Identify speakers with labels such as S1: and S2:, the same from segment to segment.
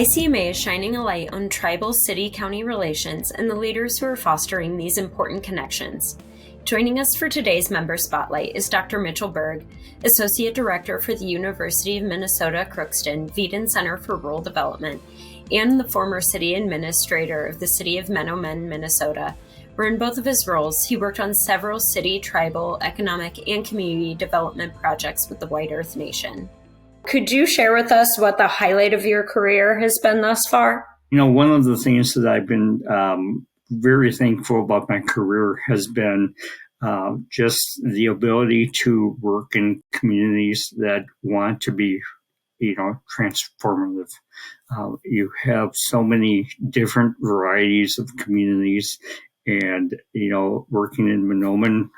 S1: ICMA is shining a light on tribal city-county relations and the leaders who are fostering these important connections. Joining us for today's Member Spotlight is Dr. Mitchell Berg, Associate Director for the University of Minnesota Crookston Veden Center for Rural Development, and the former City Administrator of the City of Mahnomen, Minnesota, where in both of his roles, he worked on several city, tribal, economic, and community development projects with the White Earth Nation. Could you share with us what the highlight of your career has been thus far?
S2: One of the things that I've been very thankful about my career has been just the ability to work in communities that want to be, transformative. You have so many different varieties of communities, and, working in Mahnomen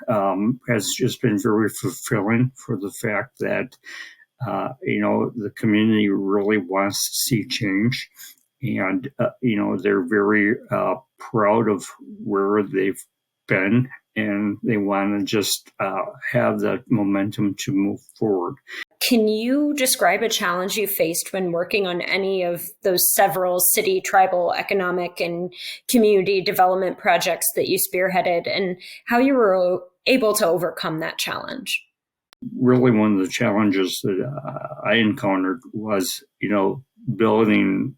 S2: has just been very fulfilling for the fact that the community really wants to see change, and, they're very proud of where they've been, and they want to just have that momentum to move forward.
S1: Can you describe a challenge you faced when working on any of those several city, tribal, economic, and community development projects that you spearheaded, and how you were able to overcome that challenge?
S2: Really, one of the challenges that I encountered was, building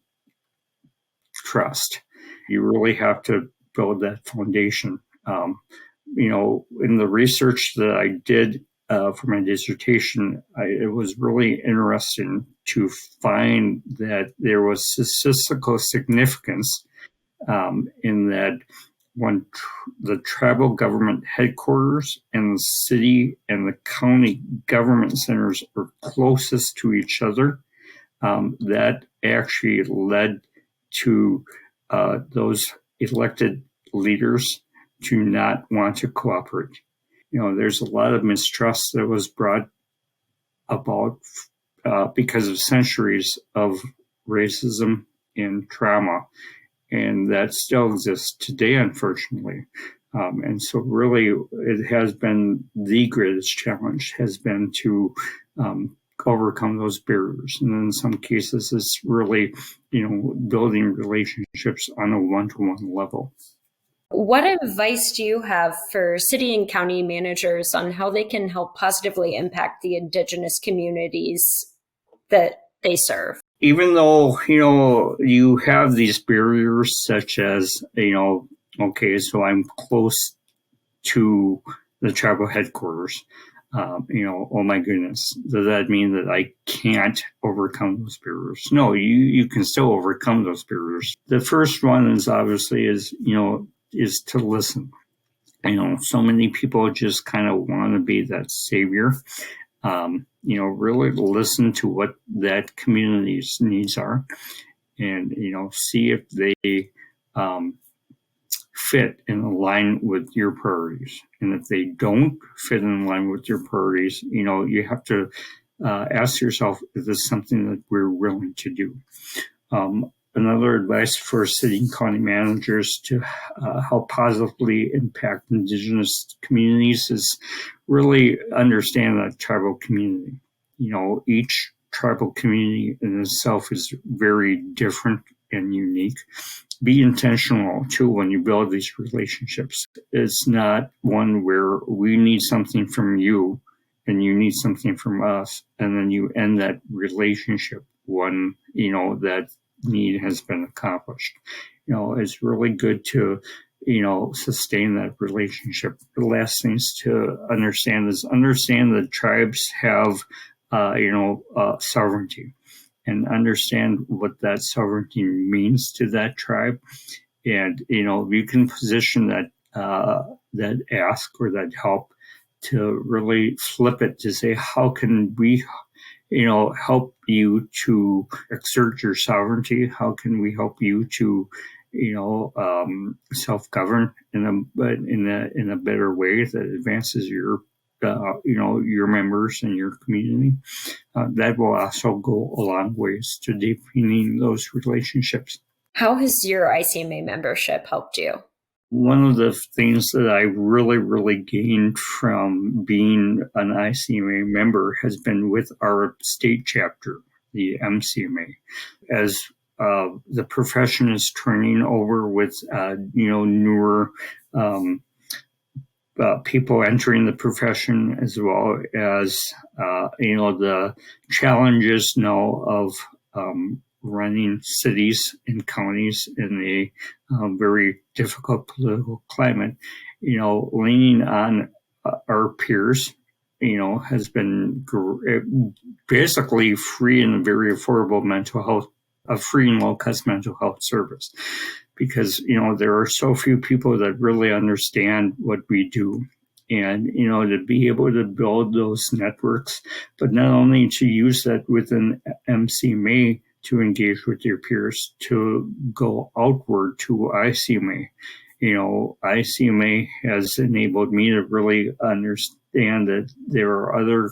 S2: trust. You really have to build that foundation. In the research that I did for my dissertation, it was really interesting to find that there was statistical significance in that when the tribal government headquarters and the city and the county government centers are closest to each other, that actually led to those elected leaders to not want to cooperate. There's a lot of mistrust that was brought about because of centuries of racism and trauma. And that still exists today, unfortunately. And so really, it has been the greatest challenge has been to overcome those barriers. And in some cases, it's really, building relationships on a one-to-one level.
S1: What advice do you have for city and county managers on how they can help positively impact the Indigenous communities that they serve?
S2: Even though, you have these barriers such as, okay, so I'm close to the tribal headquarters. Oh my goodness, does that mean that I can't overcome those barriers? No, you can still overcome those barriers. The first one is obviously is to listen. So many people just kind of want to be that savior. Really listen to what that community's needs are, and, see if they fit and align with your priorities. And if they don't fit in line with your priorities, you have to ask yourself, is this something that we're willing to do? Another advice for city and county managers to help positively impact Indigenous communities is really understand that tribal community. Each tribal community in itself is very different and unique. Be intentional too when you build these relationships. It's not one where we need something from you and you need something from us, and then you end that relationship when that need has been accomplished. It's really good to sustain that relationship. The last things to understand that tribes have sovereignty, and understand what that sovereignty means to that tribe. And you can position that ask or that help to really flip it to say, how can we help you to exert your sovereignty? How can we help you to, self-govern in a better way that advances your members and your community? That will also go a long ways to deepening those relationships.
S1: How has your ICMA membership helped you?
S2: One of the things that I really, really gained from being an ICMA member has been with our state chapter, the MCMA. As the profession is turning over with, newer people entering the profession, as well as, the challenges now of running cities and counties in a very difficult political climate. Leaning on our peers, has been basically free and very affordable mental health, a free and low-cost mental health service. Because, there are so few people that really understand what we do. And, to be able to build those networks, but not only to use that within MCMA to engage with your peers, to go outward to ICMA. ICMA has enabled me to really understand that there are other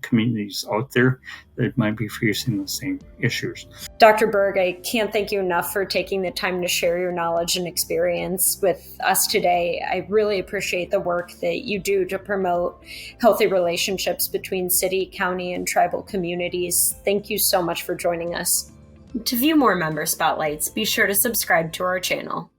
S2: communities out there that might be facing the same issues.
S1: Dr. Berg, I can't thank you enough for taking the time to share your knowledge and experience with us today. I really appreciate the work that you do to promote healthy relationships between city, county, and tribal communities. Thank you so much for joining us. To view more member spotlights, be sure to subscribe to our channel.